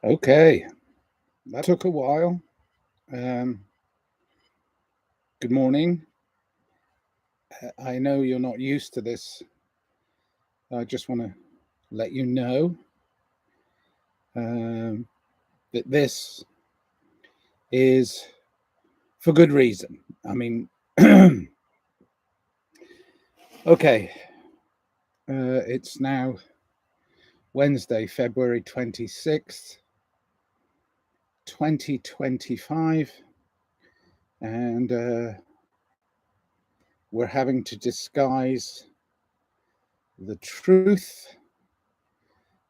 Okay, that took a while. Um, Good morning. I know you're not used to this. I just want to let you know um, that this is for good reason. I mean, okay, it's now Wednesday, February 26th, 2025, and we're having to disguise the truth.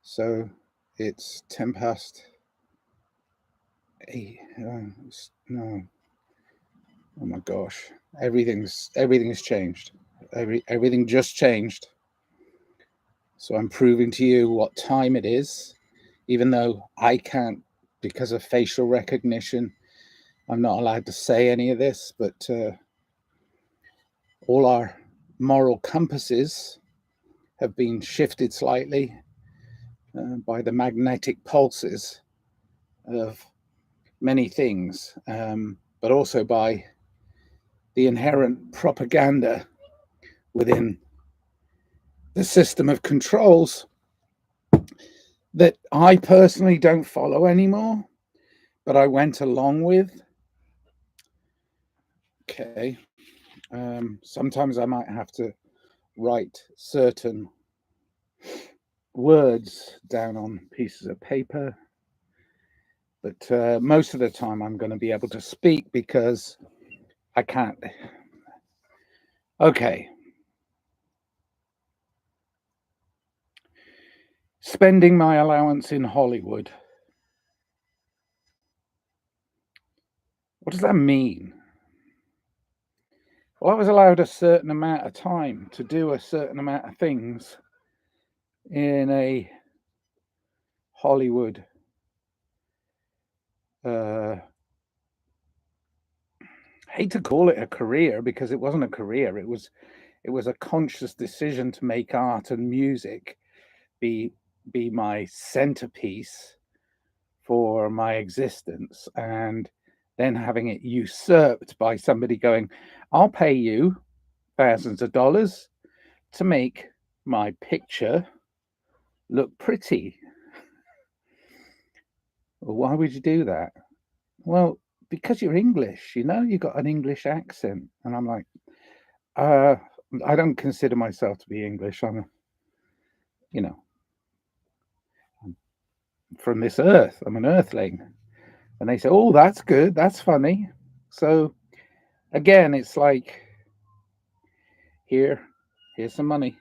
So it's 10 past 8. No, oh my gosh, everything's changed. Everything just changed. So I'm proving to you what time it is, even though I can't, because of facial recognition. I'm not allowed to say any of this, but all our moral compasses have been shifted slightly by the magnetic pulses of many things, but also by the inherent propaganda within the system of controls that I personally don't follow anymore, but I went along with. Okay. Sometimes I might have to write certain words down on pieces of paper, but most of the time I'm going to be able to speak because I can't. Okay. Spending my allowance in Hollywood. What does that mean? Well, I was allowed a certain amount of time to do a certain amount of things in a Hollywood I hate to call it a career because it wasn't a career. It was a conscious decision to make art and music be be my centerpiece for my existence, and then having it usurped by somebody going, I'll pay you thousands of dollars to make my picture look pretty. Well, why would you do that? Well, because you're English, you got an English accent. And I'm like, uh, I don't consider myself to be English. You know, I'm from this earth. I'm an earthling. And they say, oh, that's good. That's funny. So again, it's like, here, here's some money.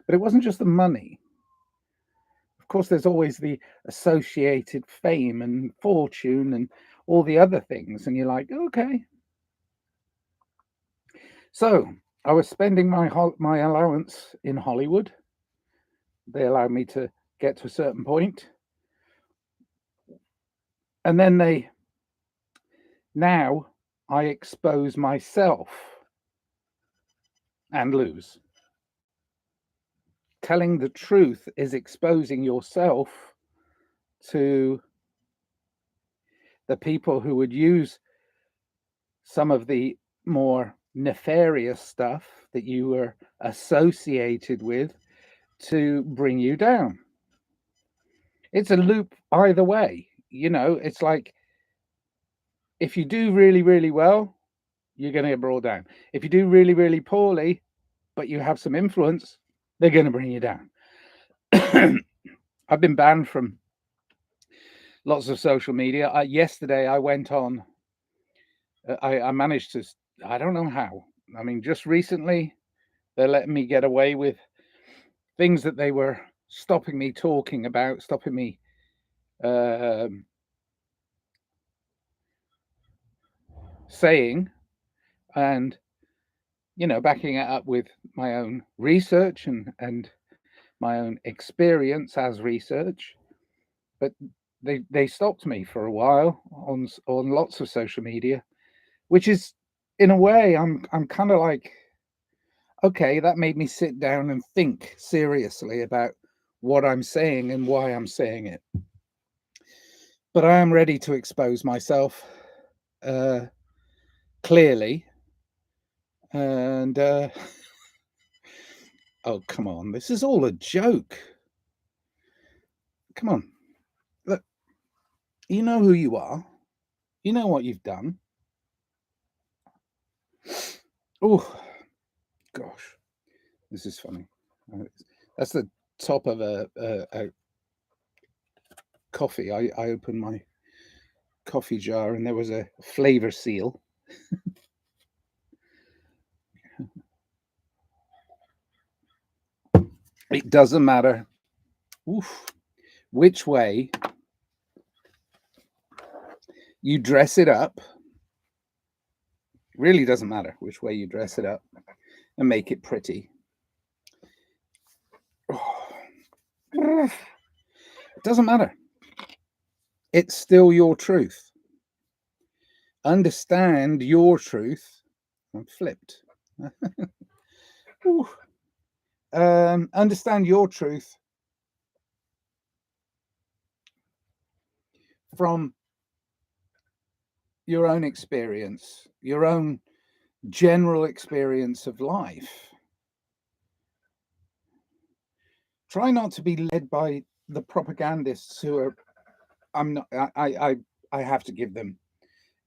But it wasn't just the money. Of course, there's always the associated fame and fortune and all the other things. And you're like, okay. So I was spending my allowance in Hollywood. They allowed me to get to a certain point, and then now I expose myself and lose. Telling the truth is exposing yourself to the people who would use some of the more nefarious stuff that you were associated with to bring you down. It's a loop either way. It's like if you do really, really well, you're going to get brought down. If you do really, really poorly, but you have some influence, they're going to bring you down. I've been banned from lots of social media. Yesterday, I went on, I managed to, I don't know how. I mean, just recently, they're letting me get away with things that they were stopping me talking about, stopping me saying, and, backing it up with my own research and my own experience as research. But they stopped me for a while on lots of social media, which is, in a way, I'm kind of like, okay, that made me sit down and think seriously about what I'm saying and why I'm saying it. but I am ready to expose myself clearly. And oh, come on, this is all a joke. Come on, look, you know who you are. You know what you've done. Oh, gosh, this is funny. That's the top of a coffee. I opened my coffee jar and there was a flavor seal. It doesn't matter which way you dress it up. It really doesn't matter which way you dress it up and make it pretty. It doesn't matter. It's still your truth. Understand your truth. I'm flipped. Understand your truth from your own experience, your own general experience of life. Try not to be led by the propagandists who are. I'm not. I have to give them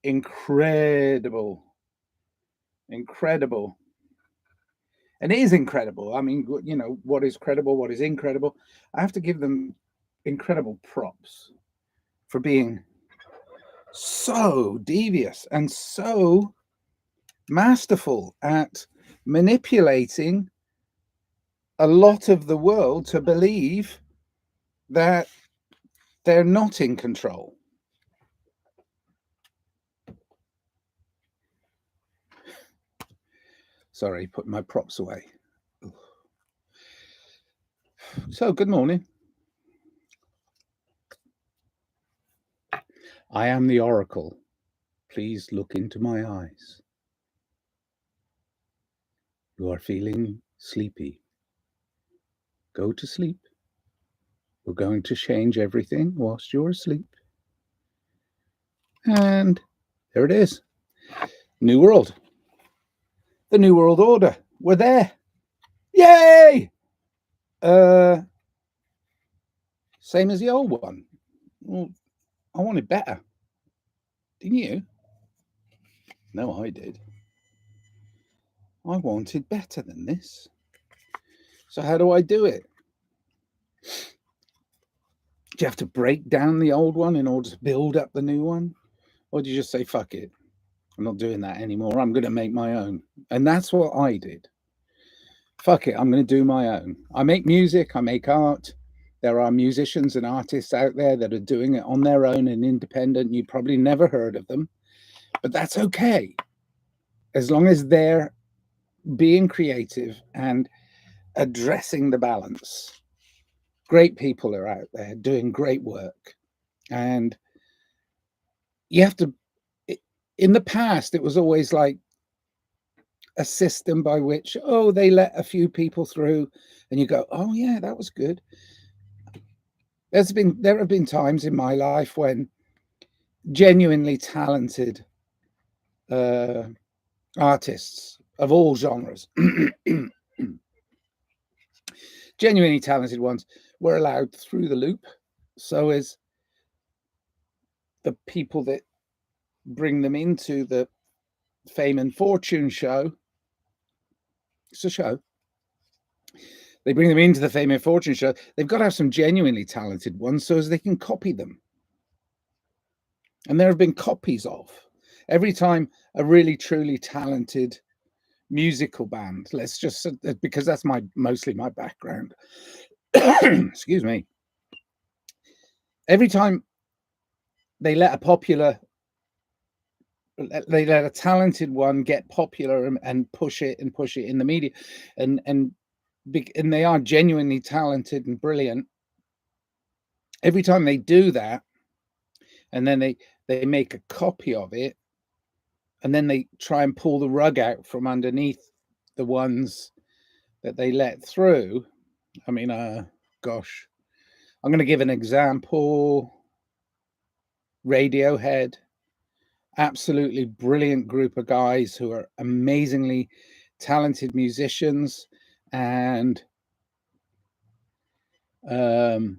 incredible, and it is incredible. I mean, you know, what is credible, what is incredible. I have to give them incredible props for being so devious and so masterful at manipulating a lot of the world to believe that they're not in control. Sorry, put my props away. So, good morning. I am the oracle. Please look into my eyes. You are feeling sleepy. Go to sleep. We're going to change everything whilst you're asleep. And there it is. New world. The New World Order. We're there. Yay! Same as the old one. Well, I wanted better. Didn't you? No, I did. I wanted better than this. So how do I do it? Do you have to break down the old one in order to build up the new one? Or do you just say, fuck it, I'm not doing that anymore. I'm going to make my own. And that's what I did. Fuck it, I'm going to do my own. I make music, I make art. There are musicians and artists out there that are doing it on their own and independent. You probably never heard of them, but that's okay. As long as they're being creative and addressing the balance. Great people are out there doing great work. And you have to, in the past, it was always like a system by which, oh, they let a few people through and you go, oh yeah, that was good. There have been times in my life when genuinely talented artists of all genres, genuinely talented ones, were allowed through the loop. So is the people that bring them into the fame and fortune show. It's a show. They bring them into the fame and fortune show. They've got to have some genuinely talented ones so as they can copy them. And there have been copies of. Every time a really truly talented musical band, let's just, because that's mostly my background. Excuse me. Every time they let a talented one get popular and push it in the media, and they are genuinely talented and brilliant. Every time they do that, and then they make a copy of it, and then they try and pull the rug out from underneath the ones that they let through. I mean, gosh, I'm going to give an example. Radiohead, absolutely brilliant group of guys who are amazingly talented musicians, and in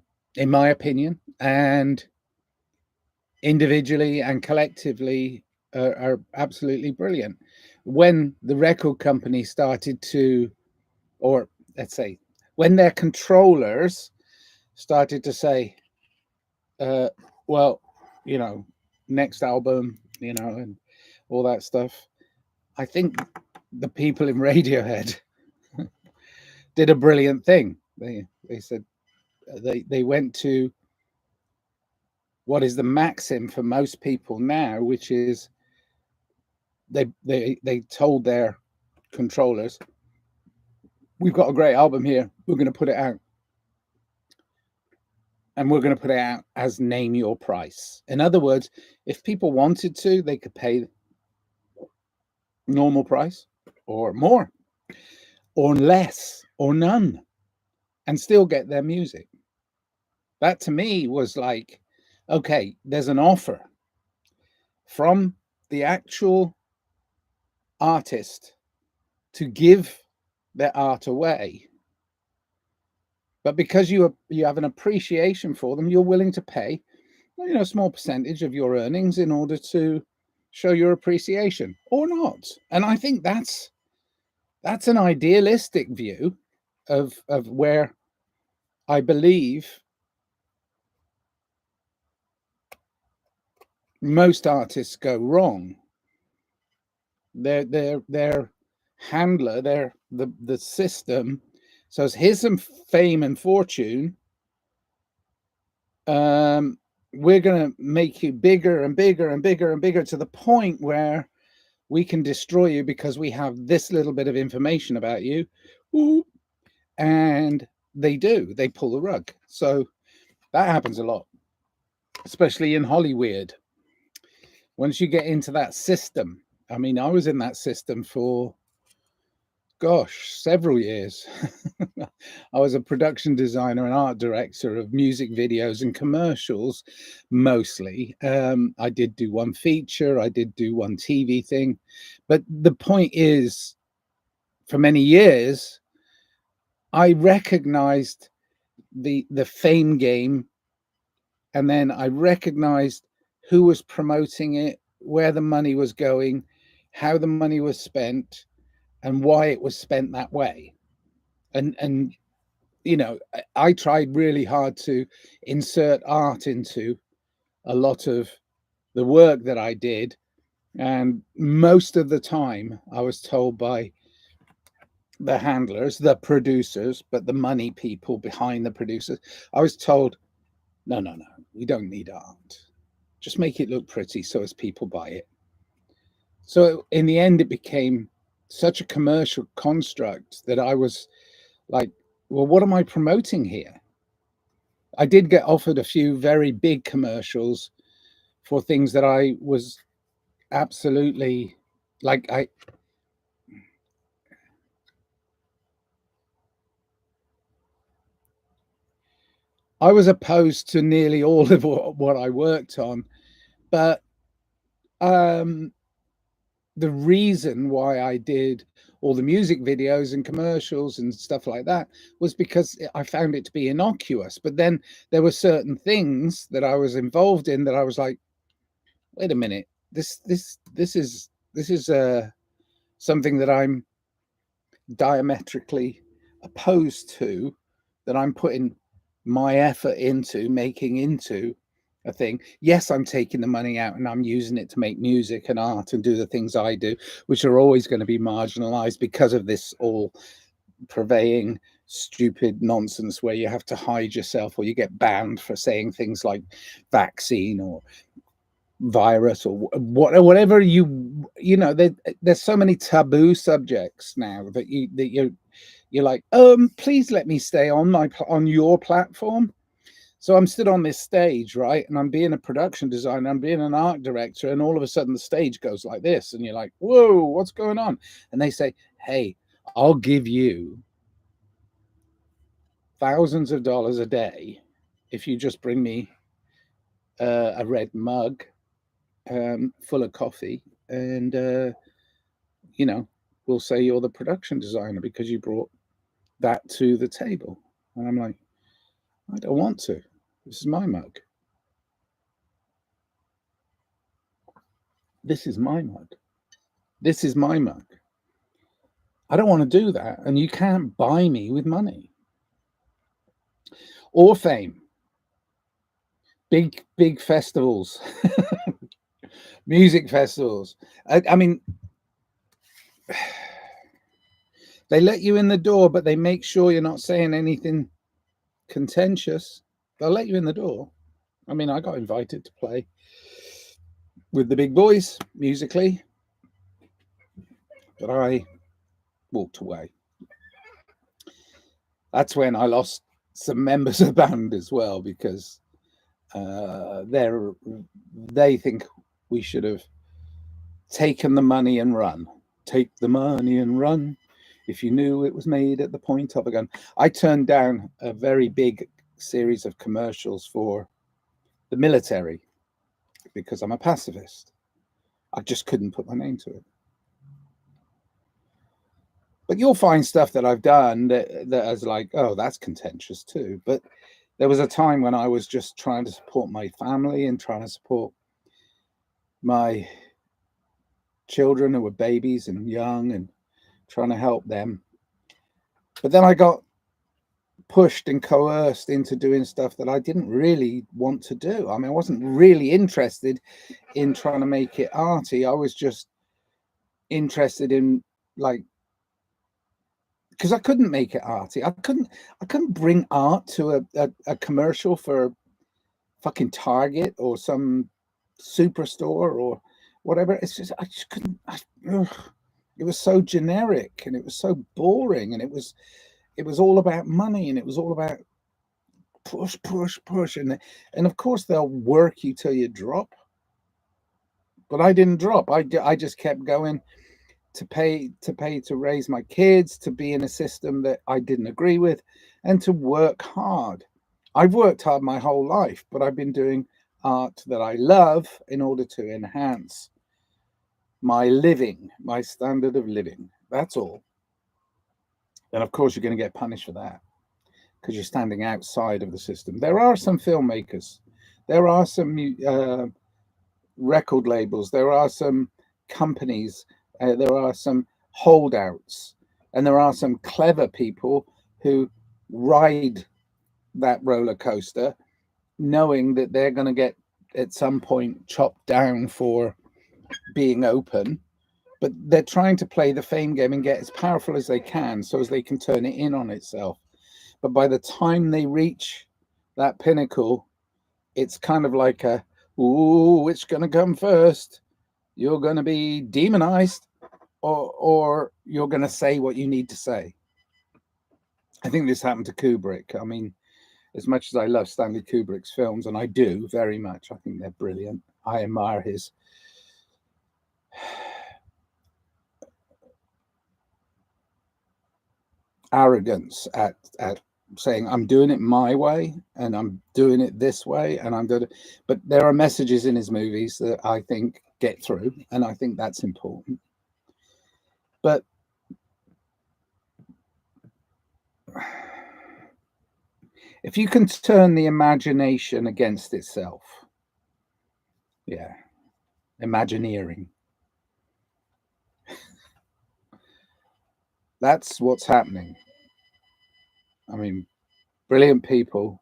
my opinion, and individually and collectively are absolutely brilliant. When the record company started to, or let's say, when their controllers started to say, uh, well, you know, next album, and all that stuff, I think the people in Radiohead did a brilliant thing. They said they went to what is the maxim for most people now, which is they told their controllers, "We've got a great album here. We're going to put it out, and we're going to put it out as name your price." In other words, if people wanted to, they could pay normal price or more or less or none and still get their music. That to me was like, okay, there's an offer from the actual artist to give their art away, but because you have an appreciation for them, you're willing to pay, a small percentage of your earnings in order to show your appreciation or not. And I think that's an idealistic view of where I believe most artists go wrong. Their handler, the system says, here's some fame and fortune. We're going to make you bigger and bigger and bigger and bigger to the point where we can destroy you because we have this little bit of information about you. Ooh. And they do. They pull the rug. So that happens a lot, especially in Hollywood. Once you get into that system, I mean, I was in that system for, gosh, several years. I was a production designer and art director of music videos and commercials, mostly. I did do one feature, I did do one TV thing. But the point is, for many years, I recognized the fame game, and then I recognized who was promoting it, where the money was going, how the money was spent, and why it was spent that way. And I tried really hard to insert art into a lot of the work that I did, and most of the time I was told by the handlers, the producers, but the money people behind the producers, I was told, no, no, no, we don't need art. Just make it look pretty so as people buy it. So in the end, it became such a commercial construct that I was like, well, what am I promoting here? I did get offered a few very big commercials for things that I was absolutely like, I was opposed to nearly all of what I worked on, but um, the reason why I did all the music videos and commercials and stuff like that was because I found it to be innocuous. But then there were certain things that I was involved in that I was like, wait a minute, this is something that I'm diametrically opposed to, that I'm putting my effort into making into a thing. Yes, I'm taking the money out and I'm using it to make music and art and do the things I do, which are always going to be marginalized because of this all purveying stupid nonsense where you have to hide yourself or you get banned for saying things like vaccine or virus or whatever. There's so many taboo subjects now that you're like, please let me stay on your platform. So I'm stood on this stage, right? And I'm being a production designer, I'm being an art director, and all of a sudden the stage goes like this, and you're like, whoa, what's going on? And they say, hey, I'll give you thousands of dollars a day if you just bring me a red mug full of coffee, and you know, we'll say you're the production designer because you brought that to the table. And I'm like, I don't want to. This is my mug. This is my mug. This is my mug. I don't want to do that. And you can't buy me with money or fame. Big festivals, music festivals. I mean, they let you in the door, but they make sure you're not saying anything contentious. They'll let you in the door. I mean, I got invited to play with the big boys musically, but I walked away. That's when I lost some members of the band as well, because they think we should have taken the money and run. Take the money and run. If you knew it was made at the point of a gun. I turned down a very big series of commercials for the military because I'm a pacifist. I just couldn't put my name to it. But you'll find stuff that I've done that is like, oh, that's contentious too. But there was a time when I was just trying to support my family and trying to support my children who were babies and young and trying to help them. But then I got pushed and coerced into doing stuff that I didn't really want to do. I mean, I wasn't really interested in trying to make it arty. I was just interested in, like, because I couldn't make it arty. I couldn't bring art to a commercial for fucking Target or some superstore or whatever. It's just, I just couldn't. It was so generic and it was so boring, and it was all about money, and it was all about push, and of course they'll work you till you drop. But I didn't drop. I just kept going to pay to raise my kids, to be in a system that I didn't agree with, and to work hard. I've worked hard my whole life, but I've been doing art that I love in order to enhance my living, my standard of living. That's all. And of course, you're going to get punished for that because you're standing outside of the system. There are some filmmakers, there are some record labels, there are some companies, there are some holdouts, and there are some clever people who ride that roller coaster knowing that they're going to get at some point chopped down for being open, but they're trying to play the fame game and get as powerful as they can so as they can turn it in on itself. But by the time they reach that pinnacle, it's kind of like a, ooh, which going to come first? You're going to be demonized, or you're going to say what you need to say. I think this happened to Kubrick. I mean, as much as I love Stanley Kubrick's films, and I do very much, I think they're brilliant. I admire his arrogance at saying I'm doing it my way and I'm doing it this way and I'm doing it. But there are messages in his movies that I think get through, and I think that's important. But if you can turn the imagination against itself, yeah, Imagineering. That's what's happening. I mean, brilliant people,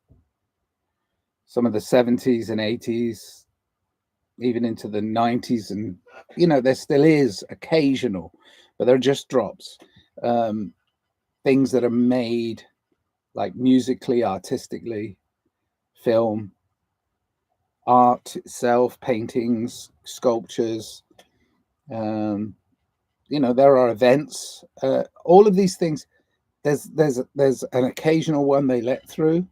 some of the 70s and 80s, even into the 90s, and there still is occasional, but they're just drops. Things that are made like musically, artistically, film, art itself, paintings, sculptures. There are events, all of these things. There's an occasional one they let through,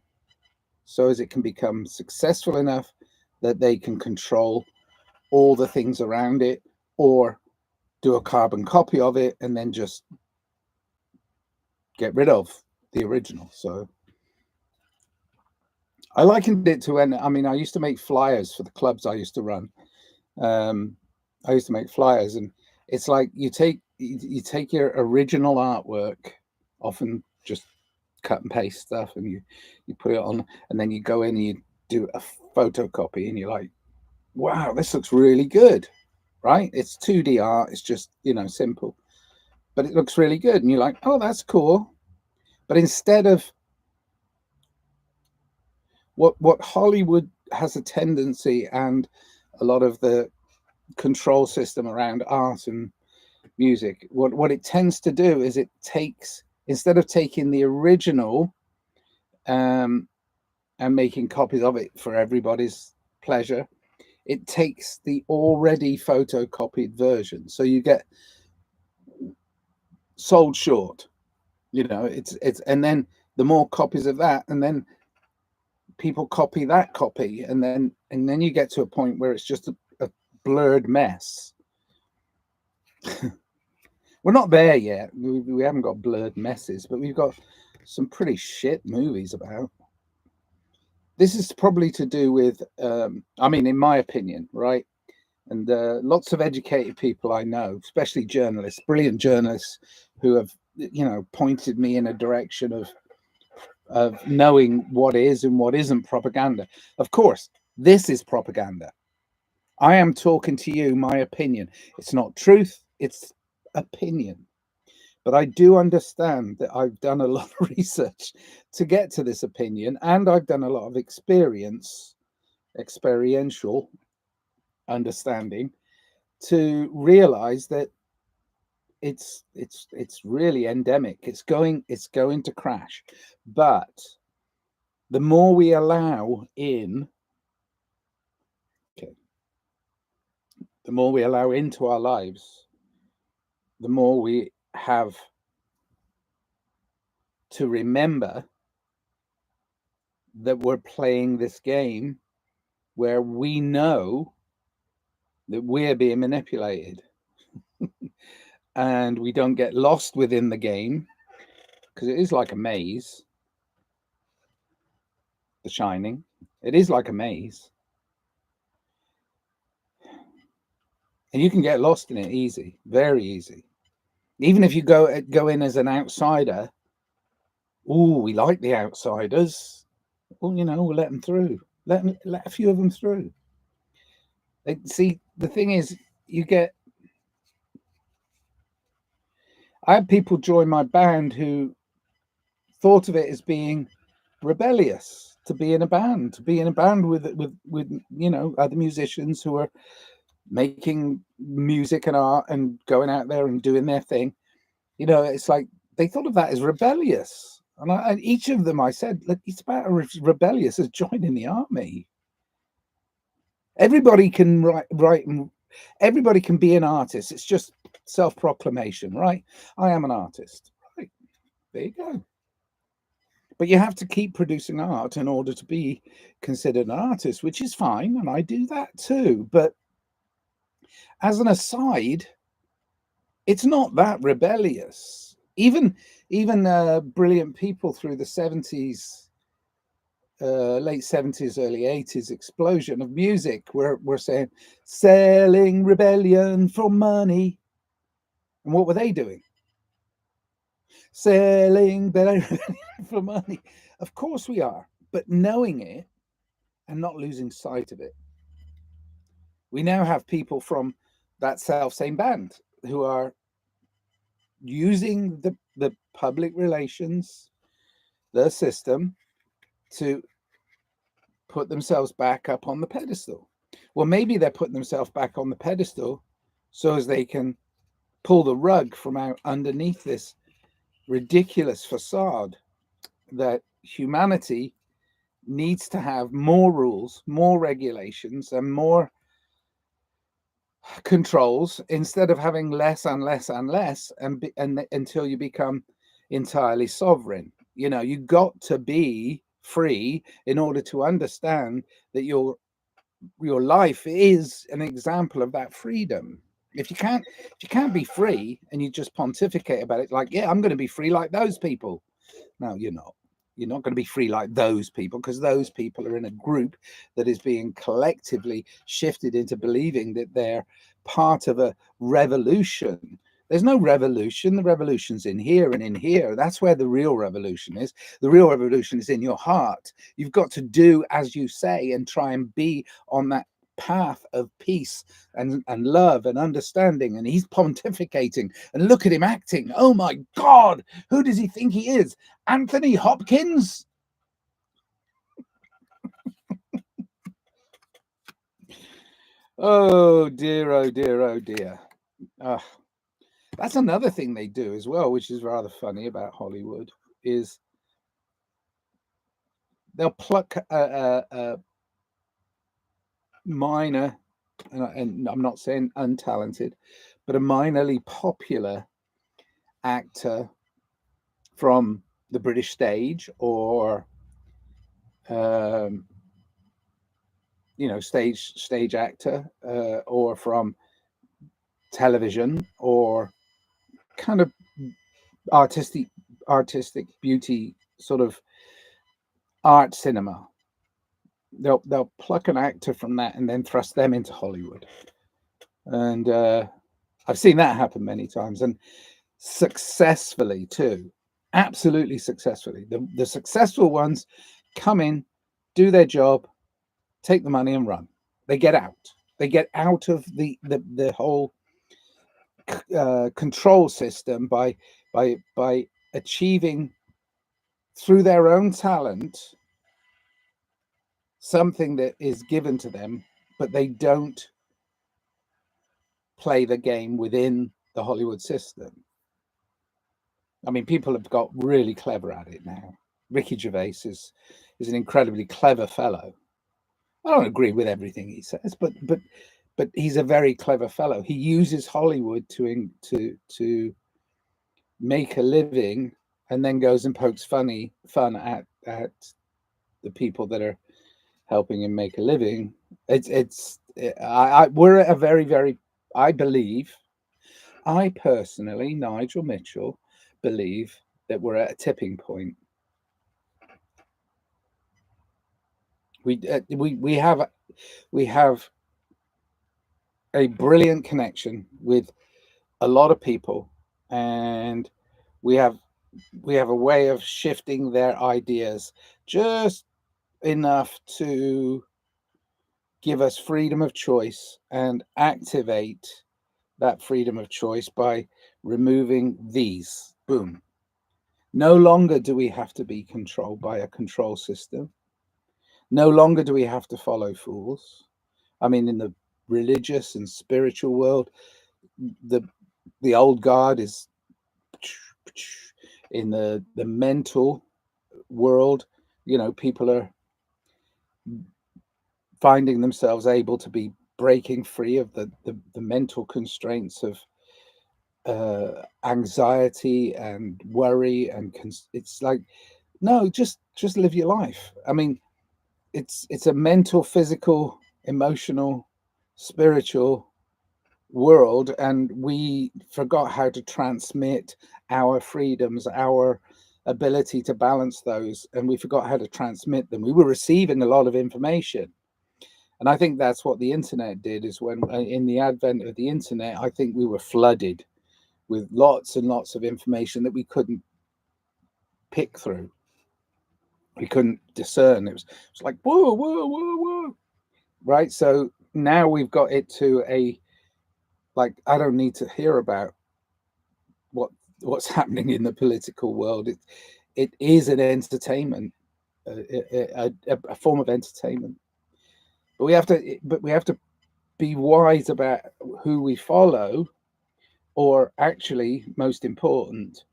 so as it can become successful enough that they can control all the things around it, or do a carbon copy of it and then just get rid of the original. So I likened it to when, I mean, I used to make flyers for the clubs I used to run. Um, I used to make flyers, and it's like you take your original artwork, often just cut and paste stuff, and you put it on, and then you go in and you do a photocopy, and you're like, wow, this looks really good, right? It's 2D art. It's just, simple, but it looks really good, and you're like, oh, that's cool. But instead of what Hollywood has a tendency, and a lot of the control system around art and music, what it tends to do is it takes, instead of taking the original, um, and making copies of it for everybody's pleasure, it takes the already photocopied version. So you get sold short. It's and then the more copies of that, and then people copy that copy, and then you get to a point where it's just a blurred mess. We're not there yet. We haven't got blurred messes, but we've got some pretty shit movies about. This is probably to do with, I mean, in my opinion, right? And lots of educated people I know, especially journalists, brilliant journalists, who have, pointed me in a direction of knowing what is and what isn't propaganda. Of course, this is propaganda. I am talking to you my opinion. It's not truth, it's opinion. But I do understand that I've done a lot of research to get to this opinion, and I've done a lot of experiential understanding, to realize that it's really endemic. It's going to crash. But the more we allow in, okay, the more we allow into our lives, the more we have to remember that we're playing this game where we know that we're being manipulated, and we don't get lost within the game, because it is like a maze. The Shining, it is like a maze, and you can get lost in it easy, very easy. Even if you go in as an outsider. Oh, we like the outsiders. Well, we'll let them through. Let a few of them through. See, the thing is, you get. I had people join my band who thought of it as being rebellious to be in a band, with other musicians who are making music and art and going out there and doing their thing. It's like they thought of that as rebellious. And each of them, I said, look, it's about as rebellious as joining the army. Everybody can write, and everybody can be an artist. It's just self-proclamation, right? I am an artist. Right. There you go. But you have to keep producing art in order to be considered an artist, which is fine. And I do that too. But as an aside, it's not that rebellious. Even brilliant people through the 70s, late 70s, early 80s explosion of music were saying, selling rebellion for money. And what were they doing? Selling rebellion for money. Of course we are, but knowing it and not losing sight of it. We now have people from that same band who are using the public relations, the system, to put themselves back up on the pedestal. Well, maybe they're putting themselves back on the pedestal so as they can pull the rug from out underneath this ridiculous facade that humanity needs to have more rules, more regulations, and more controls, instead of having less and less and less, and until you become entirely sovereign. You got to be free in order to understand that your life is an example of that freedom. If you can't be free and you just pontificate about it, like, yeah, I'm going to be free like those people. No, you're not. You're not going to be free like those people, because those people are in a group that is being collectively shifted into believing that they're part of a revolution. There's no revolution. The revolution's in here and in here. That's where the real revolution is. The real revolution is in your heart. You've got to do as you say and try and be on that path of peace and love and understanding. And he's pontificating, and look at him acting. Oh my God, who does he think he is? Anthony Hopkins? Oh dear, oh dear, oh dear. That's another thing they do as well, which is rather funny about Hollywood, is they'll pluck a minor, and I'm not saying untalented, but a minorly popular actor from the British stage, or stage actor, or from television, or kind of artistic beauty, sort of art cinema. They'll pluck an actor from that and then thrust them into Hollywood, and I've seen that happen many times, and successfully too. Absolutely successfully. The successful ones come in, do their job, take the money and run. They get out. They get out of the whole control system by achieving through their own talent something that is given to them, but they don't play the game within the Hollywood system. I mean, people have got really clever at it now. Ricky Gervais is an incredibly clever fellow. I don't agree with everything he says, but he's a very clever fellow. He uses Hollywood to make a living, and then goes and pokes fun at the people that are helping him make a living. We're at a very, very, I believe, I personally, Nigel Mitchell, believe that we're at a tipping point. We have a brilliant connection with a lot of people, and we have a way of shifting their ideas just enough to give us freedom of choice and activate that freedom of choice by removing these. Boom. No longer do we have to be controlled by a control system. No longer do we have to follow fools. I mean, in the religious and spiritual world, the old guard is in the mental world. People are finding themselves able to be breaking free of the mental constraints of anxiety and worry, and it's like, no, just live your life. I mean, it's a mental, physical, emotional, spiritual world, and we forgot how to transmit our freedoms, our ability to balance those, and we forgot how to transmit them. We were receiving a lot of information, and I think that's what the internet did, is when in the advent of the internet, I think we were flooded with lots and lots of information that we couldn't pick through. We couldn't discern. It was like, whoa, whoa, whoa, whoa. Right. So now we've got it to a, like, I don't need to hear about what's happening in the political world. It is an entertainment, a form of entertainment. But we have to be wise about who we follow, or actually, most important,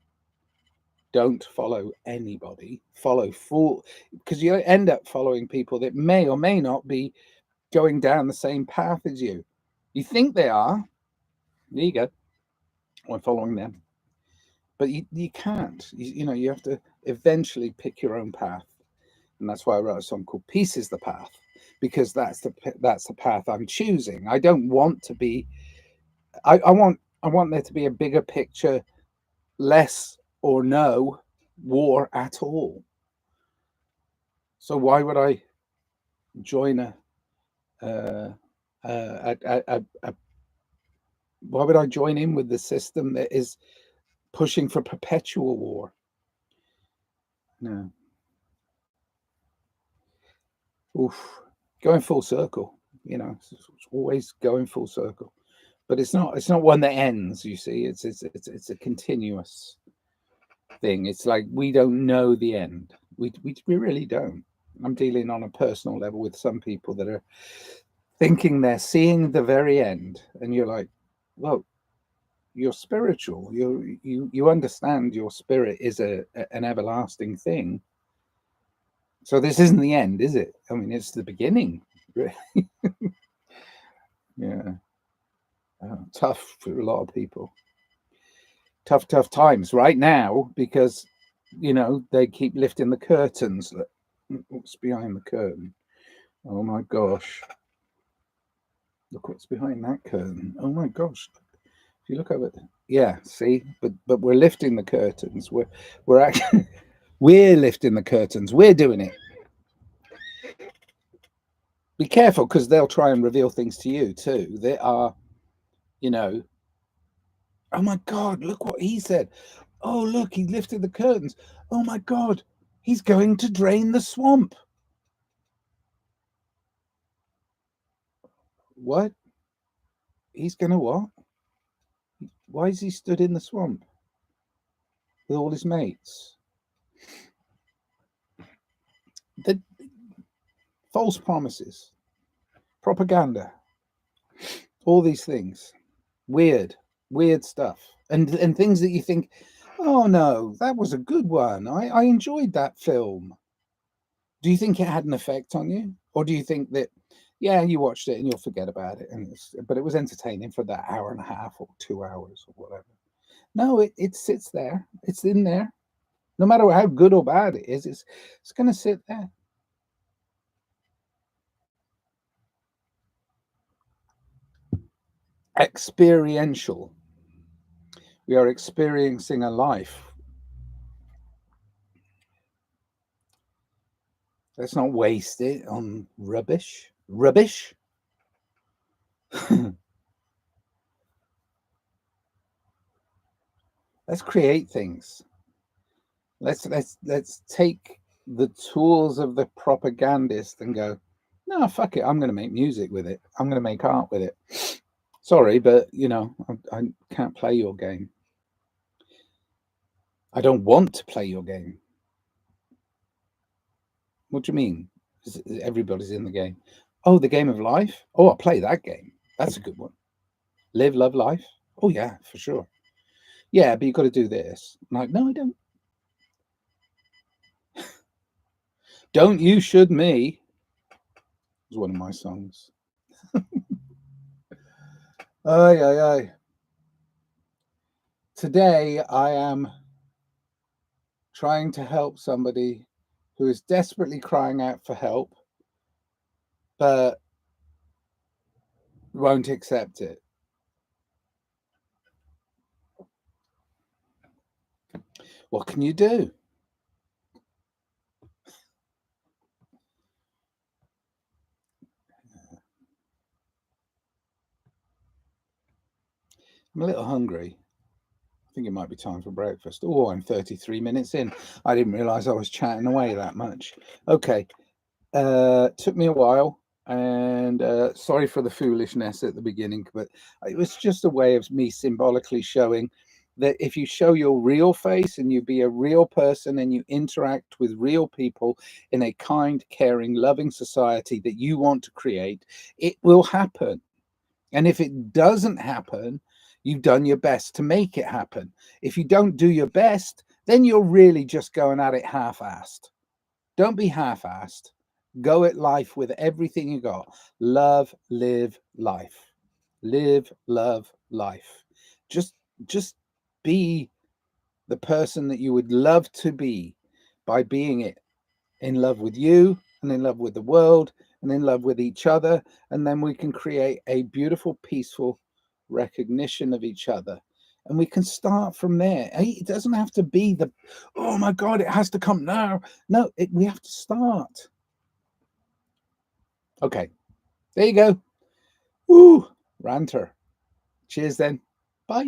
don't follow anybody. Follow fool, because you end up following people that may or may not be going down the same path as you. You think they are. There you go. I'm following them, but you can't. You have to eventually pick your own path, and that's why I wrote a song called "Peace is the Path," because that's the path I'm choosing. I don't want to be. I want there to be a bigger picture, less or no war at all. So why would I join uh, a why would I join in with the system that is pushing for perpetual war? No. Oof. Going full circle, it's always going full circle. But it's not one that ends, you see. It's a continuous thing. It's like we don't know the end. We really don't. I'm dealing on a personal level with some people that are thinking they're seeing the very end, and you're like, well, you're spiritual. You understand your spirit is an everlasting thing. So this isn't the end, is it? I mean, it's the beginning. Yeah, tough for a lot of people. Tough times right now because they keep lifting the curtains. What's behind the curtain? Oh my gosh! Look what's behind that curtain. Oh my gosh! If you look over, yeah, see, but we're lifting the curtains. We're actually we're lifting the curtains. We're doing it. Be careful because they'll try and reveal things to you too. They are, you know. Oh my God! Look what he said. Oh look, he lifted the curtains. Oh my God, he's going to drain the swamp. What? He's gonna what? Why is he stood in the swamp with all his mates? The false promises, propaganda, all these things, weird stuff, and things that you think, oh no, that was a good one. I enjoyed that film. Do you think it had an effect on you, or do you think that, yeah, you watched it and you'll forget about it, but it was entertaining for that hour and a half or 2 hours or whatever? No, it sits there. It's in there. No matter how good or bad it is, it's going to sit there. Experiential. We are experiencing a life. Let's not waste it on rubbish. Rubbish. Let's create things. Let's take the tools of the propagandist and go, no, fuck it. I'm going to make music with it. I'm going to make art with it. Sorry, but I can't play your game. I don't want to play your game. What do you mean? Everybody's in the game. Oh, the game of life? Oh, I'll play that game. That's a good one. Live, love, life? Oh, yeah, for sure. Yeah, but you've got to do this. I'm like, no, I don't. Don't you should me. It was one of my songs. Aye, aye, aye. Today, I am trying to help somebody who is desperately crying out for help, but won't accept it. What can you do? I'm a little hungry. I think it might be time for breakfast. Oh, I'm 33 minutes in. I didn't realize I was chatting away that much. Okay. Took me a while, and sorry for the foolishness at the beginning, but it was just a way of me symbolically showing that if you show your real face and you be a real person and you interact with real people in a kind, caring, loving society that you want to create, it will happen. And if it doesn't happen, you've done your best to make it happen. If you don't do your best, then you're really just going at it half-assed. Don't be half-assed. Go at life with everything you got. Love, live life. Live, love life. Just be the person that you would love to be by being it, in love with you and in love with the world and in love with each other. And then we can create a beautiful, peaceful recognition of each other. And we can start from there. It doesn't have to be oh my God, it has to come now. No, we have to start. Okay, there you go. Woo, ranter. Cheers then. Bye.